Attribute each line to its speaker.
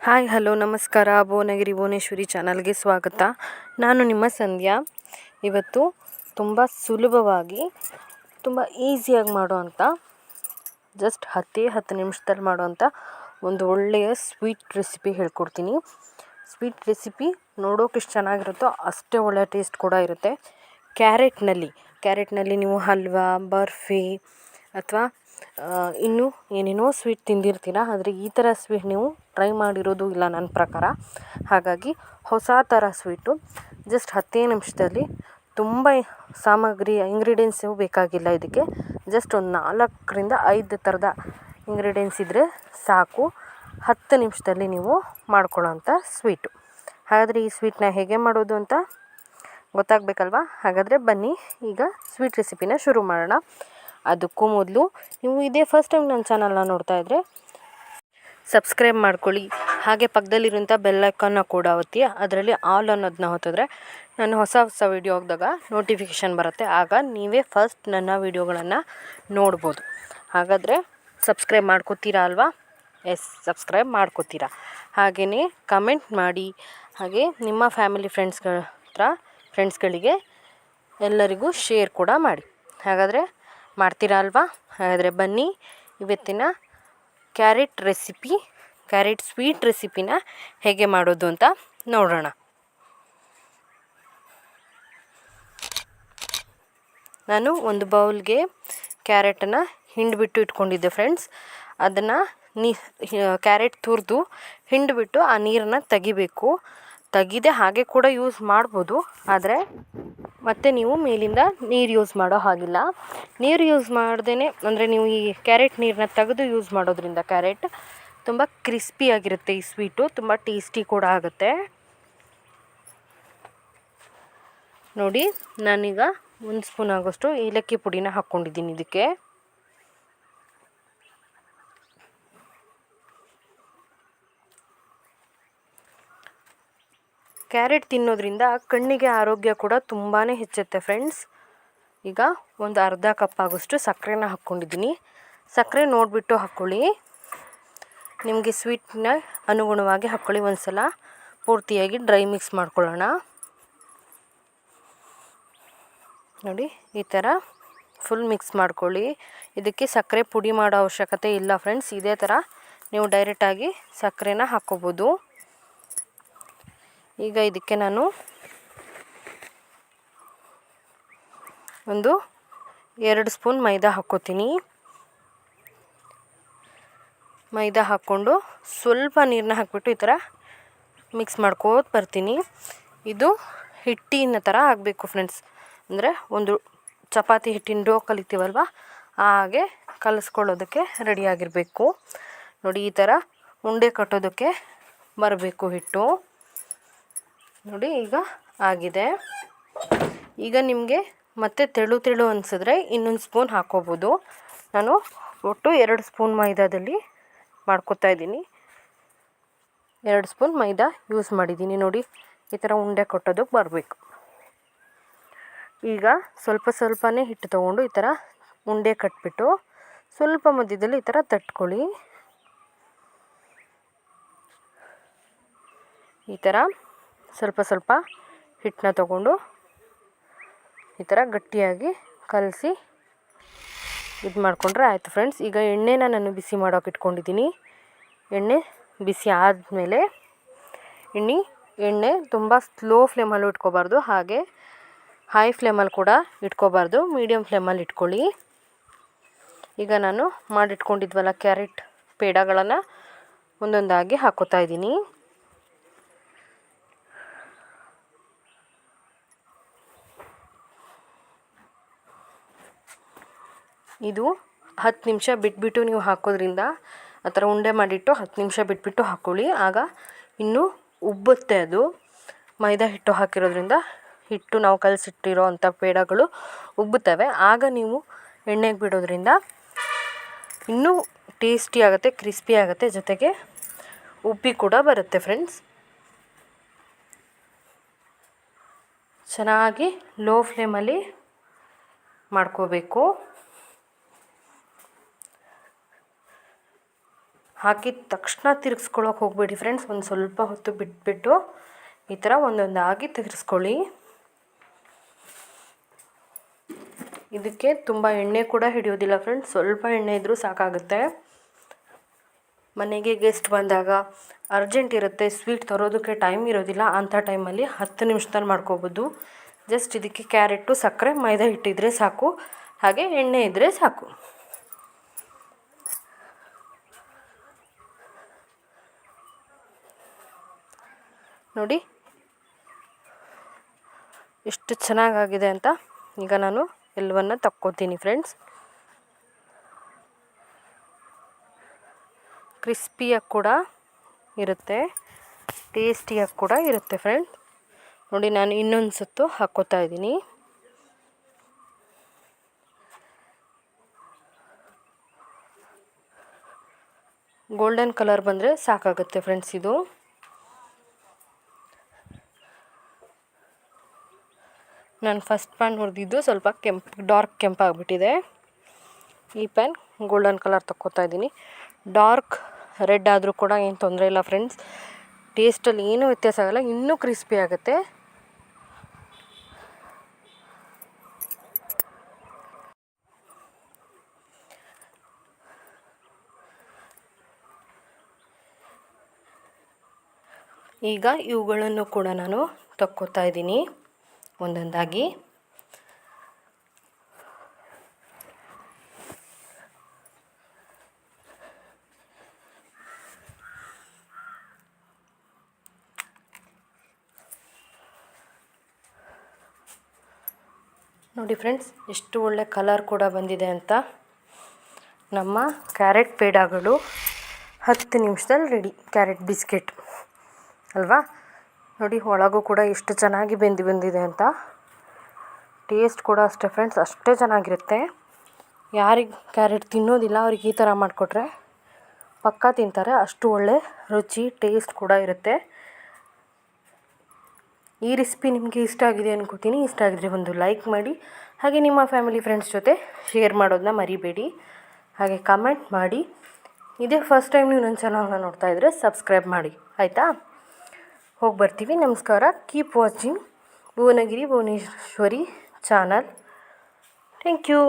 Speaker 1: Hi hello ನಮಸ್ಕಾರ. ಭುವನಗಿರಿ ಭುವನೇಶ್ವರಿ ಚಾನಲ್ಗೆ ಸ್ವಾಗತ. ನಾನು ನಿಮ್ಮ ಸಂಧ್ಯಾ. ಇವತ್ತು ತುಂಬ ಸುಲಭವಾಗಿ ತುಂಬ ಈಸಿಯಾಗಿ ಮಾಡೋವಂಥ ಜಸ್ಟ್ 10 ನಿಮಿಷದಲ್ಲಿ ಮಾಡೋವಂಥ ಒಂದು ಒಳ್ಳೆಯ ಸ್ವೀಟ್ ರೆಸಿಪಿ ಹೇಳ್ಕೊಡ್ತೀನಿ. ಸ್ವೀಟ್ ರೆಸಿಪಿ ನೋಡೋಕೆ ಎಷ್ಟು ಚೆನ್ನಾಗಿರುತ್ತೋ ಅಷ್ಟೇ ಒಳ್ಳೆಯ ಟೇಸ್ಟ್ ಕೂಡ ಇರುತ್ತೆ. ಕ್ಯಾರೆಟ್ನಲ್ಲಿ ನೀವು ಹಲ್ವಾ, ಬರ್ಫಿ ಅಥವಾ ಇನ್ನೂ ಏನೇನೋ ಸ್ವೀಟ್ ತಿಂದಿರ್ತೀರ. ಆದರೆ ಈ ಥರ ಸ್ವೀಟ್ ನೀವು ಟ್ರೈ ಮಾಡಿರೋದು ಇಲ್ಲ ನನ್ನ ಪ್ರಕಾರ. ಹಾಗಾಗಿ ಹೊಸ ಥರ ಸ್ವೀಟು ಜಸ್ಟ್ 10 ನಿಮಿಷದಲ್ಲಿ ತುಂಬ ಇಂಗ್ರೀಡಿಯೆಂಟ್ಸು ಬೇಕಾಗಿಲ್ಲ. ಇದಕ್ಕೆ ಜಸ್ಟ್ ಒಂದು 4-5 ಥರದ ಇಂಗ್ರೀಡಿಯೆಂಟ್ಸ್ ಇದ್ದರೆ ಸಾಕು. 10 ನಿಮಿಷದಲ್ಲಿ ನೀವು ಮಾಡ್ಕೊಳ್ಳೋಂಥ ಸ್ವೀಟು. ಹಾಗಾದರೆ ಈ ಸ್ವೀಟ್ನ ಹೇಗೆ ಮಾಡೋದು ಅಂತ ಗೊತ್ತಾಗಬೇಕಲ್ವಾ? ಹಾಗಾದರೆ ಬನ್ನಿ ಈಗ ಸ್ವೀಟ್ ರೆಸಿಪಿನ ಶುರು ಮಾಡೋಣ. ಅದಕ್ಕೂ ಮೊದಲು ನೀವು ಇದೇ ಫಸ್ಟ್ ಟೈಮ್ ನನ್ನ ಚಾನಲ್ನ ನೋಡ್ತಾ ಇದ್ದರೆ ಸಬ್ಸ್ಕ್ರೈಬ್ ಮಾಡ್ಕೊಳ್ಳಿ. ಹಾಗೆ ಪಕ್ಕದಲ್ಲಿರುವಂಥ ಬೆಲ್ ಐಕಾನ್ನ ಕೂಡ ಒತ್ತಿ ಅದರಲ್ಲಿ ಆಲ್ ಅನ್ನೋದನ್ನ ಹೊತ್ತಿದ್ರೆ ನಾನು ಹೊಸ ವೀಡಿಯೋ ಹಾಕಿದಾಗ ನೋಟಿಫಿಕೇಷನ್ ಬರುತ್ತೆ. ಆಗ ನೀವೇ ಫಸ್ಟ್ ನನ್ನ ವೀಡಿಯೋಗಳನ್ನು ನೋಡ್ಬೋದು. ಹಾಗಾದರೆ ಸಬ್ಸ್ಕ್ರೈಬ್ ಮಾಡ್ಕೋತೀರಾ ಅಲ್ವಾ? ಎಸ್, ಸಬ್ಸ್ಕ್ರೈಬ್ ಮಾಡ್ಕೋತೀರಾ. ಹಾಗೆಯೇ ಕಮೆಂಟ್ ಮಾಡಿ. ಹಾಗೆ ನಿಮ್ಮ ಫ್ಯಾಮಿಲಿ ಫ್ರೆಂಡ್ಸ್ಗಳಿಗೆ ಎಲ್ಲರಿಗೂ ಶೇರ್ ಕೂಡ ಮಾಡಿ. ಹಾಗಾದರೆ ಮಾಡ್ತೀರಾ ಅಲ್ವಾ? ಹಾಗಾದರೆ ಬನ್ನಿ ಇವತ್ತಿನ ಕ್ಯಾರೆಟ್ ಸ್ವೀಟ್ ರೆಸಿಪಿನ ಹೇಗೆ ಮಾಡೋದು ಅಂತ ನೋಡೋಣ. ನಾನು ಒಂದು ಬೌಲ್ಗೆ ಕ್ಯಾರೆಟನ್ನು ಹಿಂಡಿಬಿಟ್ಟು ಇಟ್ಕೊಂಡಿದ್ದೆ ಫ್ರೆಂಡ್ಸ್. ಅದನ್ನು ಕ್ಯಾರೆಟ್ ತುರಿದು ಹಿಂಡಿಬಿಟ್ಟು ಆ ನೀರನ್ನು ತೆಗೆದೆ ಹಾಗೆ ಕೂಡ ಯೂಸ್ ಮಾಡ್ಬೋದು. ಆದರೆ ಮತ್ತೆ ನೀವು ಮೇಲಿಂದ ನೀರು ಯೂಸ್ ಮಾಡೋ ಹಾಗಿಲ್ಲ. ನೀರು ಯೂಸ್ ಮಾಡ್ದೇ ಅಂದರೆ ನೀವು ಈ ಕ್ಯಾರೆಟ್ ನೀರನ್ನ ತೆಗೆದು ಯೂಸ್ ಮಾಡೋದ್ರಿಂದ ಕ್ಯಾರೆಟ್ ತುಂಬ ಕ್ರಿಸ್ಪಿಯಾಗಿರುತ್ತೆ. ಈ ಸ್ವೀಟು ತುಂಬ ಟೇಸ್ಟಿ ಕೂಡ ಆಗುತ್ತೆ. ನೋಡಿ, ನಾನೀಗ 1 ಸ್ಪೂನ್ ಆಗೋಷ್ಟು ಏಲಕ್ಕಿ ಪುಡಿನ ಹಾಕ್ಕೊಂಡಿದ್ದೀನಿ ಇದಕ್ಕೆ. ಕ್ಯಾರೆಟ್ ತಿನ್ನೋದ್ರಿಂದ ಕಣ್ಣಿಗೆ ಆರೋಗ್ಯ ಕೂಡ ತುಂಬಾ ಹೆಚ್ಚುತ್ತೆ ಫ್ರೆಂಡ್ಸ್. ಈಗ ಒಂದು ಅರ್ಧ ಕಪ್ ಆಗೋಷ್ಟು ಸಕ್ಕರೆನ ಹಾಕ್ಕೊಂಡಿದ್ದೀನಿ. ಸಕ್ಕರೆ ನೋಡಿಬಿಟ್ಟು ಹಾಕ್ಕೊಳ್ಳಿ. ನಿಮಗೆ ಸ್ವೀಟ್ನ ಅನುಗುಣವಾಗಿ ಹಾಕ್ಕೊಳ್ಳಿ. ಒಂದು ಸಲ ಪೂರ್ತಿಯಾಗಿ ಡ್ರೈ ಮಿಕ್ಸ್ ಮಾಡ್ಕೊಳ್ಳೋಣ. ನೋಡಿ, ಈ ಥರ ಫುಲ್ ಮಿಕ್ಸ್ ಮಾಡ್ಕೊಳ್ಳಿ. ಇದಕ್ಕೆ ಸಕ್ಕರೆ ಪುಡಿ ಮಾಡೋ ಅವಶ್ಯಕತೆ ಇಲ್ಲ ಫ್ರೆಂಡ್ಸ್. ಇದೇ ಥರ ನೀವು ಡೈರೆಕ್ಟಾಗಿ ಸಕ್ಕರೆನ ಹಾಕ್ಕೋಬೋದು. ಈಗ ಇದಕ್ಕೆ ನಾನು ಒಂದು 2 ಸ್ಪೂನ್ ಮೈದಾ ಹಾಕ್ಕೋತೀನಿ. ಮೈದಾ ಹಾಕ್ಕೊಂಡು ಸ್ವಲ್ಪ ನೀರನ್ನ ಹಾಕ್ಬಿಟ್ಟು ಈ ಥರ ಮಿಕ್ಸ್ ಮಾಡ್ಕೋತ ಬರ್ತೀನಿ. ಇದು ಹಿಟ್ಟಿನ ಥರ ಆಗಬೇಕು ಫ್ರೆಂಡ್ಸ್. ಅಂದರೆ ಒಂದು ಚಪಾತಿ ಹಿಟ್ಟಿನ ಡೋ ಕಲಿತೀವಲ್ವ, ಹಾಗೆ ಕಲಿಸ್ಕೊಳ್ಳೋದಕ್ಕೆ ರೆಡಿಯಾಗಿರಬೇಕು. ನೋಡಿ, ಈ ಥರ ಉಂಡೆ ಕಟ್ಟೋದಕ್ಕೆ ಬರಬೇಕು ಹಿಟ್ಟು. ನೋಡಿ, ಈಗ ಆಗಿದೆ. ಈಗ ನಿಮಗೆ ಮತ್ತೆ ತೆಳು ಅನಿಸಿದ್ರೆ ಇನ್ನೊಂದು ಸ್ಪೂನ್ ಹಾಕ್ಕೋಬೋದು. ನಾನು ಒಟ್ಟು 2 ಸ್ಪೂನ್ ಮೈದಾದಲ್ಲಿ ಮಾಡ್ಕೊತಾ ಇದ್ದೀನಿ. 2 ಸ್ಪೂನ್ ಮೈದಾ ಯೂಸ್ ಮಾಡಿದ್ದೀನಿ. ನೋಡಿ, ಈ ಥರ ಉಂಡೆ ಕಟ್ಟೋದಕ್ಕೆ ಬರಬೇಕು. ಈಗ ಸ್ವಲ್ಪನೇ ಹಿಟ್ಟು ತೊಗೊಂಡು ಈ ಥರ ಉಂಡೆ ಕಟ್ಬಿಟ್ಟು ಸ್ವಲ್ಪ ಮಧ್ಯದಲ್ಲಿ ಈ ಥರ ತಟ್ಕೊಳ್ಳಿ. ಈ ಥರ ಸ್ವಲ್ಪ ಹಿಟ್ಟನ್ನ ತೊಗೊಂಡು ಈ ಥರ ಗಟ್ಟಿಯಾಗಿ ಕಲಸಿ ಇದು ಮಾಡಿಕೊಂಡ್ರೆ ಆಯಿತು ಫ್ರೆಂಡ್ಸ್. ಈಗ ಎಣ್ಣೆನ ನಾನು ಬಿಸಿ ಮಾಡೋಕೆ ಇಟ್ಕೊಂಡಿದ್ದೀನಿ. ಎಣ್ಣೆ ಬಿಸಿ ಆದಮೇಲೆ ಎಣ್ಣೆ ತುಂಬ ಸ್ಲೋ ಫ್ಲೇಮಲ್ಲೂ ಇಟ್ಕೋಬಾರ್ದು, ಹಾಗೆ ಹೈ ಫ್ಲೇಮಲ್ಲಿ ಕೂಡ ಇಟ್ಕೋಬಾರ್ದು, ಮೀಡಿಯಮ್ ಫ್ಲೇಮಲ್ಲಿ ಇಟ್ಕೊಳ್ಳಿ. ಈಗ ನಾನು ಮಾಡಿಟ್ಕೊಂಡಿದ್ವಲ್ಲ ಕ್ಯಾರೆಟ್ ಪೇಡಗಳನ್ನು ಒಂದೊಂದಾಗಿ ಹಾಕ್ಕೋತಾ ಇದ್ದೀನಿ. ಇದು 10 ನಿಮಿಷ ಬಿಟ್ಬಿಟ್ಟು ನೀವು ಹಾಕೋದ್ರಿಂದ ಆ ಥರ ಉಂಡೆ ಮಾಡಿಟ್ಟು 10 ನಿಮಿಷ ಬಿಟ್ಬಿಟ್ಟು ಹಾಕ್ಕೊಳ್ಳಿ. ಆಗ ಇನ್ನೂ ಉಬ್ಬುತ್ತೆ. ಅದು ಮೈದಾ ಹಿಟ್ಟು ಹಾಕಿರೋದ್ರಿಂದ ಹಿಟ್ಟು ನಾವು ಕಲಸಿಟ್ಟಿರೋ ಅಂಥ ಪೇಡಗಳು ಉಬ್ಬುತ್ತವೆ. ಆಗ ನೀವು ಎಣ್ಣೆಗೆ ಬಿಡೋದ್ರಿಂದ ಇನ್ನೂ ಟೇಸ್ಟಿ ಆಗುತ್ತೆ, ಕ್ರಿಸ್ಪಿ ಆಗುತ್ತೆ, ಜೊತೆಗೆ ಉಬ್ಬಿ ಕೂಡ ಬರುತ್ತೆ ಫ್ರೆಂಡ್ಸ್. ಚೆನ್ನಾಗಿ ಲೋ ಫ್ಲೇಮಲ್ಲಿ ಮಾಡ್ಕೋಬೇಕು. ಹಾಕಿದ ತಕ್ಷಣ ತಿರುಗಿಸ್ಕೊಳ್ಳೋಕೆ ಹೋಗಬೇಡಿ ಫ್ರೆಂಡ್ಸ್. ಒಂದು ಸ್ವಲ್ಪ ಹೊತ್ತು ಬಿಟ್ಬಿಟ್ಟು ಈ ಥರ ಒಂದೊಂದಾಗಿ ತಿರುಗಿಸ್ಕೊಳ್ಳಿ. ಇದಕ್ಕೆ ತುಂಬ ಎಣ್ಣೆ ಕೂಡ ಹಿಡಿಯೋದಿಲ್ಲ ಫ್ರೆಂಡ್ಸ್, ಸ್ವಲ್ಪ ಎಣ್ಣೆ ಇದ್ದರೂ ಸಾಕಾಗುತ್ತೆ. ಮನೆಗೆ ಗೆಸ್ಟ್ ಬಂದಾಗ ಅರ್ಜೆಂಟ್ ಇರುತ್ತೆ, ಸ್ವೀಟ್ ತರೋದಕ್ಕೆ ಟೈಮ್ ಇರೋದಿಲ್ಲ, ಅಂಥ ಟೈಮಲ್ಲಿ 10 ನಿಮಿಷದಲ್ಲಿ ಮಾಡ್ಕೋಬೋದು. ಜಸ್ಟ್ ಇದಕ್ಕೆ ಕ್ಯಾರೆಟು, ಸಕ್ಕರೆ, ಮೈದಾ ಹಿಟ್ಟಿದ್ರೆ ಸಾಕು, ಹಾಗೆ ಎಣ್ಣೆ ಇದ್ದರೆ ಸಾಕು. ನೋಡಿ ಎಷ್ಟು ಚೆನ್ನಾಗಾಗಿದೆ ಅಂತ. ಈಗ ನಾನು ಎಲ್ಲವನ್ನು ತಕ್ಕೋತೀನಿ ಫ್ರೆಂಡ್ಸ್. ಕ್ರಿಸ್ಪಿಯಾಗಿ ಕೂಡ ಇರುತ್ತೆ, ಟೇಸ್ಟಿಯಾಗಿ ಕೂಡ ಇರುತ್ತೆ ಫ್ರೆಂಡ್ಸ್. ನೋಡಿ ನಾನು ಇನ್ನೊಂದು ಸುತ್ತು ಹಾಕ್ಕೋತಾ ಇದ್ದೀನಿ. ಗೋಲ್ಡನ್ ಕಲರ್ ಬಂದರೆ ಸಾಕಾಗುತ್ತೆ ಫ್ರೆಂಡ್ಸ್. ಇದು ನಾನು ಫಸ್ಟ್ ಪ್ಯಾನ್ ಹುರಿದಿದ್ದು ಸ್ವಲ್ಪ ಡಾರ್ಕ್ ಕೆಂಪಾಗಿಬಿಟ್ಟಿದೆ. ಈ ಪ್ಯಾನ್ ಗೋಲ್ಡನ್ ಕಲರ್ ತಕ್ಕೋತಾ ಇದ್ದೀನಿ. ಡಾರ್ಕ್ ರೆಡ್ ಆದರೂ ಕೂಡ ಏನು ತೊಂದರೆ ಇಲ್ಲ ಫ್ರೆಂಡ್ಸ್, ಟೇಸ್ಟಲ್ಲಿ ಏನೂ ವ್ಯತ್ಯಾಸ ಆಗೋಲ್ಲ, ಇನ್ನೂ ಕ್ರಿಸ್ಪಿ ಆಗುತ್ತೆ. ಈಗ ಇವುಗಳನ್ನು ಕೂಡ ನಾನು ತಕ್ಕೋತಾ ಇದ್ದೀನಿ ಒಂದೊಂದಾಗಿ. ನೋಡಿ ಫ್ರೆಂಡ್ಸ್ ಎಷ್ಟು ಒಳ್ಳೆ ಕಲರ್ ಕೂಡ ಬಂದಿದೆ ಅಂತ. ನಮ್ಮ ಕ್ಯಾರೆಟ್ ಪೇಡಾಗಳು 10 ನಿಮಿಷದಲ್ಲಿ ರೆಡಿ. ಕ್ಯಾರೆಟ್ ಬಿಸ್ಕೆಟ್ ಅಲ್ವಾ? ನೋಡಿ ಒಳಗೂ ಕೂಡ ಎಷ್ಟು ಚೆನ್ನಾಗಿ ಬಂದಿದೆ ಅಂತ. ಟೇಸ್ಟ್ ಕೂಡ ಅಷ್ಟೇ ಫ್ರೆಂಡ್ಸ್, ಅಷ್ಟೇ ಚೆನ್ನಾಗಿರುತ್ತೆ. ಯಾರಿಗೆ ಕ್ಯಾರೆಟ್ ತಿನ್ನೋದಿಲ್ಲ ಅವ್ರಿಗೆ ಈ ಥರ ಮಾಡಿಕೊಟ್ರೆ ಪಕ್ಕಾ ತಿಂತಾರೆ, ಅಷ್ಟು ಒಳ್ಳೆ ರುಚಿ ಟೇಸ್ಟ್ ಕೂಡ ಇರುತ್ತೆ. ಈ ರೆಸಿಪಿ ನಿಮಗೆ ಇಷ್ಟ ಆಗಿದೆ ಅನ್ಕೋತೀನಿ. ಇಷ್ಟ ಆಗಿದ್ರೆ ಒಂದು ಲೈಕ್ ಮಾಡಿ, ಹಾಗೆ ನಿಮ್ಮ ಫ್ಯಾಮಿಲಿ ಫ್ರೆಂಡ್ಸ್ ಜೊತೆ ಶೇರ್ ಮಾಡೋದನ್ನ ಮರಿಬೇಡಿ. ಹಾಗೆ ಕಮೆಂಟ್ ಮಾಡಿ. ಇದೇ ಫಸ್ಟ್ ಟೈಮ್ ನೀವು ನನ್ನ ಚಾನಲ್ನ ನೋಡ್ತಾ ಇದ್ದರೆ ಸಬ್ಸ್ಕ್ರೈಬ್ ಮಾಡಿ, ಆಯಿತಾ? ಹೋಗಿ ಬರ್ತೀವಿ. ನಮಸ್ಕಾರ. Keep watching Bhuvanagiri Bhuvaneshwari channel. Thank you.